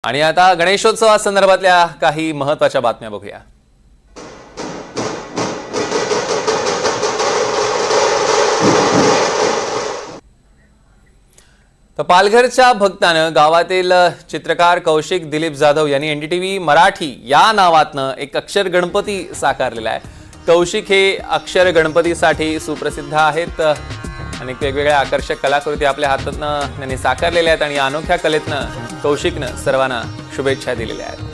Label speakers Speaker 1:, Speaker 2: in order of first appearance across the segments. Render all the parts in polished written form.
Speaker 1: आणि आता गणेशोत्सवासंदर्भातल्या काही महत्त्वाच्या बातम्या बघूया। तर पालघरच्या भक्तानं गावातील चित्रकार कौशिक दिलीप जाधव यांनी एनडीटीव्ही मराठी या नावातनं एक अक्षर गणपती साकारलेला आहे। कौशिक हे अक्षर गणपतीसाठी सुप्रसिद्ध आहेत। अनेक वेगवेगळ्या आकर्षक कलाकृती आपल्या हातातनं त्यांनी साकारलेल्या आहेत आणि अनोख्या कलेतनं कौशिकनं सर्वांना शुभेच्छा दिलेल्या आहेत।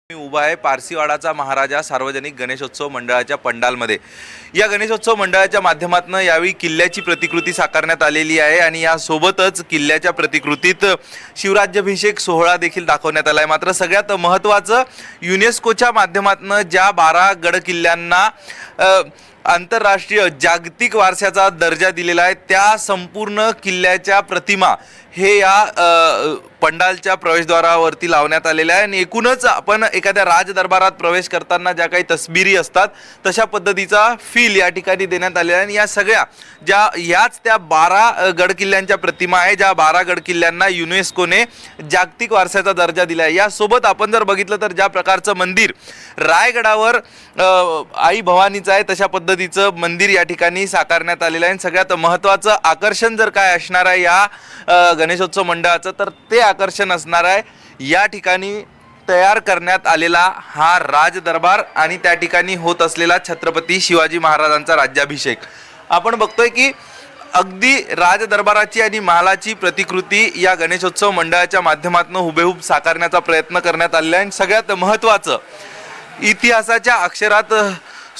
Speaker 2: मी उभा आहे पारसीवाडाचा महाराजा सार्वजनिक गणेशोत्सव मंडळाच्या पंडालमध्ये। या गणेशोत्सव मंडळाच्या माध्यमातून यावेळी किल्ल्याची प्रतिकृती साकारण्यात आलेली आहे आणि या सोबतच किल्ल्याच्या प्रतिकृतीत शिवराज्याभिषेक सोहळा देखील दाखवण्यात आला आहे। मात्र सगळ्यात महत्त्वाचं युनेस्कोच्या माध्यमातून ज्या 12 गड किल्ल्यांना आंतरराष्ट्रीय जागतिक वारशाचा दर्जा दिलेला आहे त्या संपूर्ण किल्ल्याच्या प्रतिमा हे या पंडालच्या प्रवेशद्वारावरती लावण्यात आलेल्या आहे। आणि एकूणच आपण एखाद्या राजदरबारात प्रवेश करताना ज्या काही तसबिरी असतात तशा पद्धतीचा फील या ठिकाणी देण्यात आलेला आहे। आणि या सगळ्या याच त्या 12 गड किल्ल्यांच्या प्रतिमा आहे ज्या 12 गड किल्ल्यांना युनेस्कोने जागतिक वारशाचा दर्जा दिला आहे। यासोबत आपण जर बघितलं तर ज्या प्रकारचं मंदिर रायगडावर आई भवानीचं आहे तशा पद्धतीचं मंदिर या ठिकाणी साकारण्यात आलेलं आहे। सगळ्यात महत्त्वाचं आकर्षण जर काय असणार आहे या गणेशोत्सव मंडळाचं तर ते आकर्षण असणार आहे या ठिकाणी तयार करण्यात आलेला हा राजदरबार आणि त्या ठिकाणी होत असलेला छत्रपती शिवाजी महाराजांचा राज्याभिषेक। आपण बघतोय की अगदी राजदरबाराची आणि महालाची प्रतिकृती या गणेशोत्सव मंडळाच्या माध्यमातून हुबेहूब साकारण्याचा प्रयत्न करण्यात आलेला आहे। सगळ्यात महत्त्वाचं इतिहासाच्या अक्षरात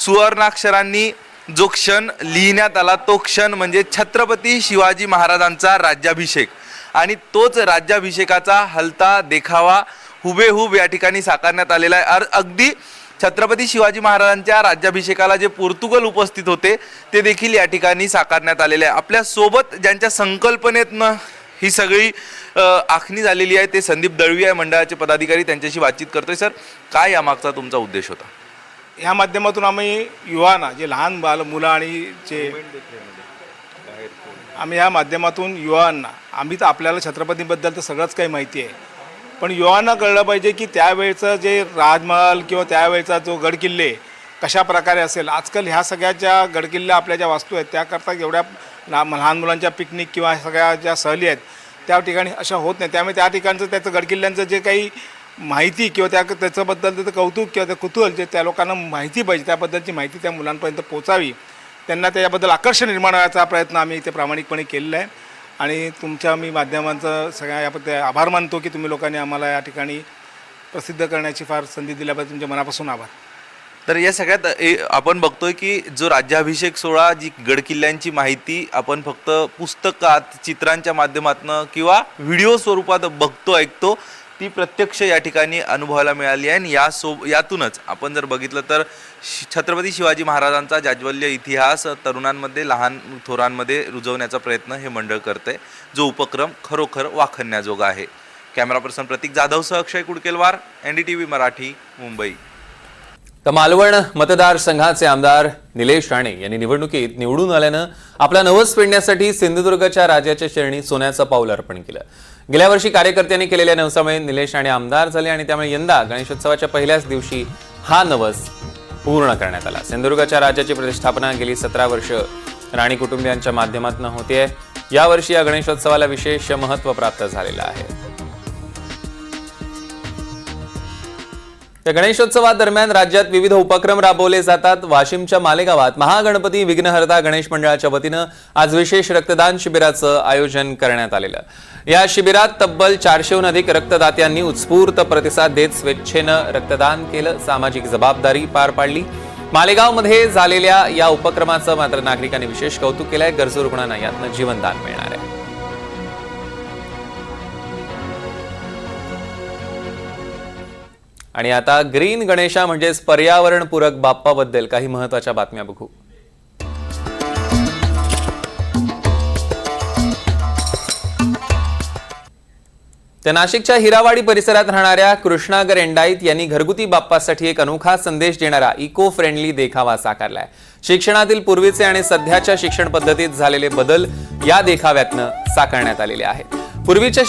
Speaker 2: सुवर्णाक्षरांनी जो क्षण लिहिण्यात आला तो क्षण म्हणजे छत्रपती शिवाजी महाराजांचा राज्याभिषेक आणि तोच राज्याभिषेकाचा हलता देखावा हुबेहूब या ठिकाणी साकारण्यात आलेला आहे। अगदी छत्रपती शिवाजी महाराजांच्या राज्याभिषेकाला जे पोर्तुगल उपस्थित होते ते देखील या ठिकाणी साकारण्यात आलेले आहे। आपल्या सोबत ज्यांच्या संकल्पनेतनं ही सगळी आखणी झालेली आहे ते संदीप दळवी आहे मंडळाचे पदाधिकारी, त्यांच्याशी बातचीत करतोय। सर, काय यामागचा तुमचा उद्देश होता?
Speaker 3: ह्या माध्यमातून आम्ही युवांना जे लहान मुलं आणि आम्ही ह्या माध्यमातून युवांना आम्ही तर आपल्याला छत्रपतीबद्दल तर सगळंच काही माहिती आहे पण युवांना कळलं पाहिजे की त्यावेळचं जे राजमहल किंवा त्यावेळचा जो गडकिल्ले कशा प्रकारे असेल। आजकाल ह्या सगळ्या ज्या गडकिल्ल्या आपल्या ज्या वास्तू आहेत त्याकरता एवढ्या लहान मुलांच्या पिकनिक किंवा सगळ्या ज्या सहली आहेत त्या ठिकाणी अशा होत नाही। त्यामुळे त्या ठिकाणचं त्याचं गडकिल्ल्यांचं जे काही माहिती किंवा त्याच्याबद्दल त्याचं कौतुक किंवा ते कुतूहल जे त्या लोकांना माहिती पाहिजे त्याबद्दलची माहिती त्या मुलांपर्यंत पोचावी, त्यांना त्याच्याबद्दल आकर्षण निर्माण व्हायचा प्रयत्न आम्ही इथे प्रामाणिकपणे केलेला आहे. आणि तुमच्या मी माध्यमांचं सगळ्या याबद्दल आभार मानतो की तुम्ही लोकांनी आम्हाला या ठिकाणी प्रसिद्ध करण्याची फार संधी दिल्याबद्दल तुमच्या मनापासून आभार.
Speaker 2: तर या सगळ्यात आपण बघतोय की जो राज्याभिषेक सोहळा, जी गडकिल्ल्यांची माहिती आपण फक्त पुस्तकात, चित्रांच्या माध्यमातून किंवा व्हिडिओ स्वरूपात बघतो, ऐकतो, ती प्रत्यक्ष या ठिकाणी अनुभवायला मिळाली आहे. आणि यातूनच आपण जर बघितलं तर छत्रपती शिवाजी महाराजांचा जाज्वल्य इतिहास तरुणांमध्ये, लहान थोरांमध्ये रुजवण्याचा प्रयत्न हे मंडळ करते, जो उपक्रम खरोखर वाखाणण्याजोगा आहे. कॅमेरा पर्सन प्रतीक जाधवसह अक्षय कुडकेलवार, NDTV मराठी, मुंबई.
Speaker 1: तर मालवण मतदारसंघाचे आमदार निलेश राणे यांनी निवडणुकीत निवडून आल्यानं आपला नवस फेडण्यासाठी सिंधुदुर्गच्या राजाच्या चरणी सोन्याचं पाऊल अर्पण केलं. गेल्या वर्षी कार्यकर्त्यांनी केलेल्या नवसामुळे निलेश राणे आमदार झाले आणि त्यामुळे यंदा गणेशोत्सवाच्या पहिल्याच दिवशी हा नवस पूर्ण करण्यात आला. सिंधुदुर्गच्या राजाची प्रतिष्ठापना गेली 17 वर्ष राणे कुटुंबियांच्या माध्यमातून होते. यावर्षी या गणेशोत्सवाला विशेष महत्त्व प्राप्त झालेलं आहे. या गणेशोत्सवादरम्यान राज्यात विविध उपक्रम राबवले जातात. वाशिमच्या मालेगावात महागणपती विघ्नहर्ता गणेश मंडळाच्या वतीनं आज विशेष रक्तदान शिबिराचं आयोजन करण्यात आलेलं. या शिबिरात तब्बल 400हून अधिक रक्तदात्यांनी उत्स्फूर्त प्रतिसाद देत स्वेच्छेनं रक्तदान केलं, सामाजिक जबाबदारी पार पाडली. मालेगावमध्ये झालेल्या या उपक्रमाचं मात्र नागरिकांनी विशेष कौतुक केलंय. गरजू रुग्णांना यातनं जीवनदान मिळणार आहे. आणि आता ग्रीन गणेशा म्हणजेच पर्यावरणपूरक बाप्पाबद्दल काही महत्त्वाच्या बातम्या बघू. तर नाशिकच्या हिरावाडी परिसरात राहणाऱ्या कृष्णागर एंडाईत यांनी घरगुती बाप्पासाठी एक अनोखा संदेश देणारा इको फ्रेंडली देखावा साकारलाय. शिक्षणातील पूर्वीचे आणि सध्याच्या शिक्षण पद्धतीत झालेले बदल या देखाव्यातनं साकारण्यात आलेले आहेत. पूर्वीच्या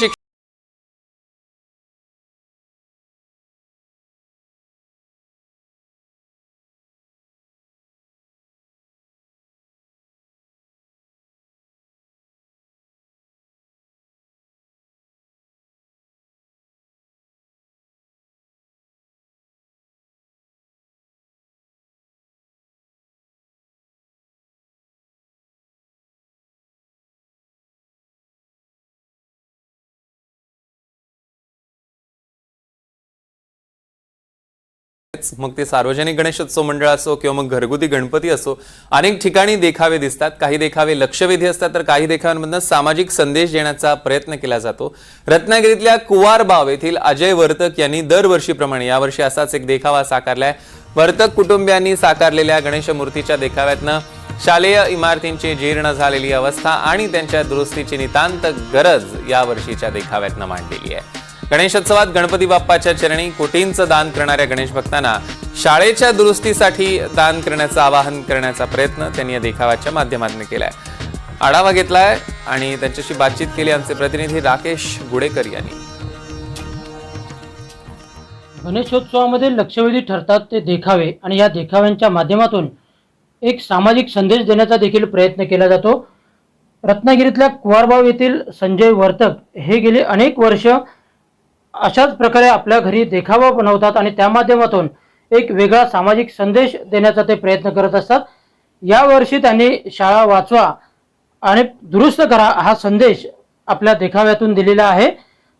Speaker 1: मग ते सार्वजनिक गणेशोत्सव मंडळ असो किंवा मग घरगुती गणपती असो, अनेक ठिकाणी देखावे दिसतात. काही देखावे लक्षवेधी असतात तर काही देखाव्यांमधून सामाजिक संदेश देण्याचा प्रयत्न केला जातो. रत्नागिरीतल्या कुवारबाव येथील अजय वर्तक यांनी दरवर्षीप्रमाणे यावर्षी असाच एक देखावा साकारलाय. वर्तक कुटुंबियांनी साकारलेल्या गणेश मूर्तीच्या देखाव्यातनं शालेय इमारतींची जीर्ण झालेली अवस्था आणि त्यांच्या दुरुस्तीची नितांत गरज यावर्षीच्या देखाव्यातनं मांडलेली आहे. गणेशोत्सवात गणपती बाप्पाच्या चरणी कोटींचं दान करणाऱ्या गणेश भक्तांना शाळेच्या दुरुस्तीसाठी दान करण्याचं आवाहन करण्याचा प्रयत्न त्यांनी या देखाव्याच्या माध्यमातून केलाय. आढावा घेतलाय आणि त्यांच्याशी बातचीत केली आमचे प्रतिनिधी राकेश गुडेकर यांनी.
Speaker 4: गणेशोत्सवामध्ये लक्षवेधी ठरतात ते देखावे आणि या देखाव्यांच्या माध्यमातून एक सामाजिक संदेश देण्याचा देखील प्रयत्न केला जातो. रत्नागिरीतल्या कुवारबाव येथील संजय वर्तक हे गेली अनेक वर्ष अशाच प्रकारे आपल्या घरी देखावा बनवतात आणि त्या माध्यमातून एक वेगळा सामाजिक संदेश देण्याचा ते प्रयत्न करत असतात. यावर्षी त्यांनी शाळा वाचवा आणि दुरुस्त करा हा संदेश आपल्या देखाव्यातून दिलेला आहे.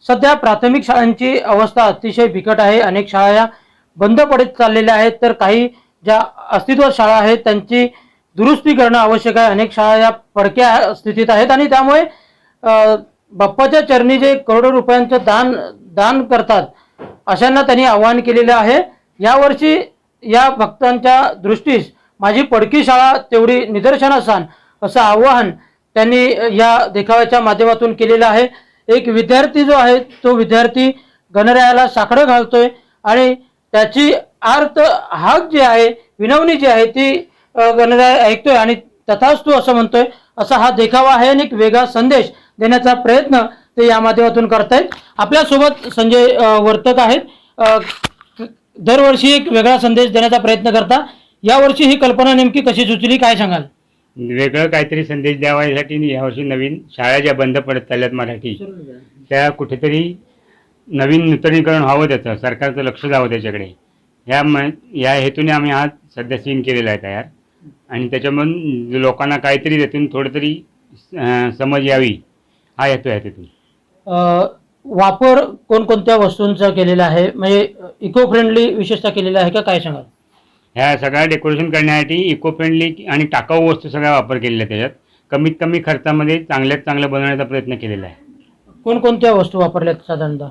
Speaker 4: सध्या प्राथमिक शाळांची अवस्था अतिशय बिकट आहे. अनेक शाळा या बंद पडत चाललेल्या आहेत, तर काही ज्या अस्तित्वात शाळा आहेत त्यांची दुरुस्ती करणं आवश्यक आहे. अनेक शाळा या पडक्या स्थितीत आहेत आणि त्यामुळे बाप्पाच्या चरणी जे करोडो रुपयांचं दान करतात अशांना त्यांनी आवाहन केलेलं आहे. यावर्षी या भक्तांच्या दृष्टीस माझी पडकी शाळा तेवढी निदर्शनास आण असं आवाहन त्यांनी या देखाव्याच्या माध्यमातून केलेलं आहे. एक विद्यार्थी जो आहे तो विद्यार्थी गणरायाला साकडं घालतोय आणि त्याची आर्त हाक जी आहे, विनवणी जी आहे ती गणराय ऐकतोय आणि तथास्तु असं म्हणतोय. असा हा देखावा आहे आणि एक वेगळा संदेश देण्याचा प्रयत्न ते या माध्यमातून करतायत. आपल्यासोबत संजय वर्तक आहेत. दरवर्षी एक वेगळा संदेश देण्याचा प्रयत्न करता. यावर्षी ही कल्पना नेमकी कशी सुचली, काय सांगाल?
Speaker 5: वेगळं काहीतरी संदेश द्यावा यासाठी यावर्षी नवीन शाळा ज्या बंद पडत चालल्यात मराठी, त्या कुठेतरी नवीन नूतनीकरण व्हावं, त्याचं सरकारचं लक्ष जावं त्याच्याकडे. या हेतूने आम्ही आज सध्या सीन केलेला आहे तयार. आणि त्याच्यामुळे लोकांना काहीतरी त्यातून थोडं तरी समज यावी, हा हेतू आहे त्यातून.
Speaker 4: वापर कोणकोणत्या वस्तूंचा केलेला आहे, म्हणजे इको फ्रेंडली विशेषतः केलेला आहे का, काय सांगाल?
Speaker 5: ह्या सगळ्या डेकोरेशन करण्यासाठी इको फ्रेंडली आणि टाकाऊ वस्तू सगळ्या वापर केलेल्या त्याच्यात. कमीत कमी खर्चामध्ये चांगल्यात चांगलं बनवण्याचा प्रयत्न केलेला आहे.
Speaker 4: कोणकोणत्या वस्तू वापरल्यात साधारणतः?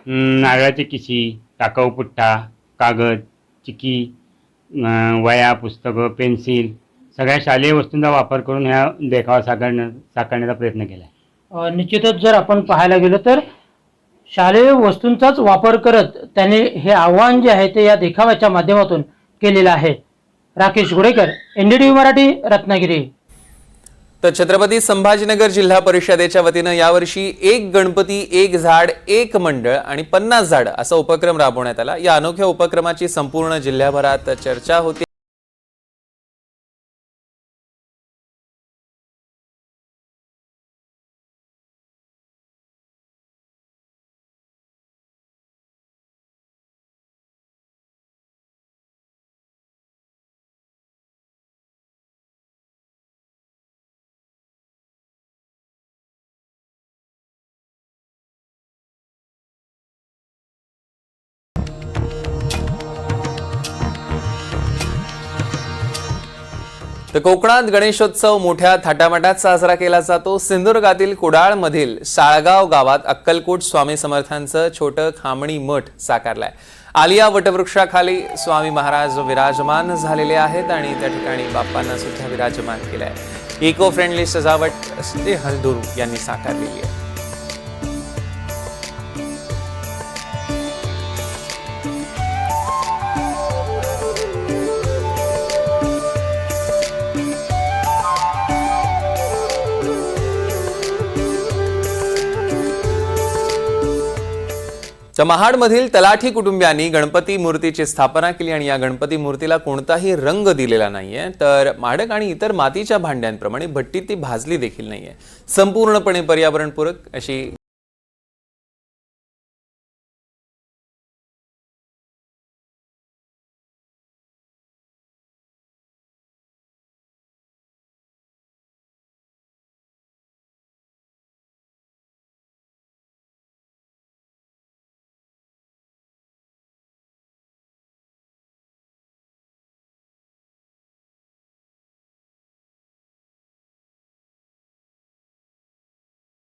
Speaker 5: नारळाची किशी, टाकाऊ पुठ्ठा, कागद, चिकी, वह्या, पुस्तकं, पेन्सिल, सगळ्या शालेय वस्तूंचा वापर करून ह्या देखावा साकारण्याचा प्रयत्न केला आहे.
Speaker 4: निश्चितच जर आपण पाहायला गेलो तर शालेय वस्तूंचाच वापर करत त्याने हे आव्हान जे आहे ते या देखाव्याच्या माध्यमातून केलेलं आहे. राकेश गुडेकर, NDTV मराठी, रत्नागिरी.
Speaker 1: तर छत्रपती संभाजीनगर जिल्हा परिषदेच्या वतीनं यावर्षी एक गणपती एक झाड एक मंडळ आणि 50 झाड असा उपक्रम राबवण्यात आला. या अनोख्या उपक्रमाची संपूर्ण जिल्ह्याभरात चर्चा होती. तर कोकणात गणेशोत्सव मोठ्या थाटामाटात साजरा केला जातो. सिंधुदुर्गातील कुडाळमधील साळगाव गावात अक्कलकोट स्वामी समर्थांचं छोटं खामणी मठ साकारलंय. आलिया वटवृक्षाखाली स्वामी महाराज विराजमान झालेले आहेत आणि त्या ठिकाणी बाप्पांना सुद्धा विराजमान केलंय. इको फ्रेंडली सजावट हलदूर यांनी साकारलेली आहे. तर महाडमधील तलाठी कुटुंबियांनी गणपती मूर्तीची स्थापना केली आणि या गणपती मूर्तीला कोणताही रंग दिलेला नाहीये. तर माडक आणि इतर मातीच्या भांड्यांप्रमाणे भट्टीत ती भाजली देखील नाहीये. संपूर्णपणे पर्यावरणपूरक अशी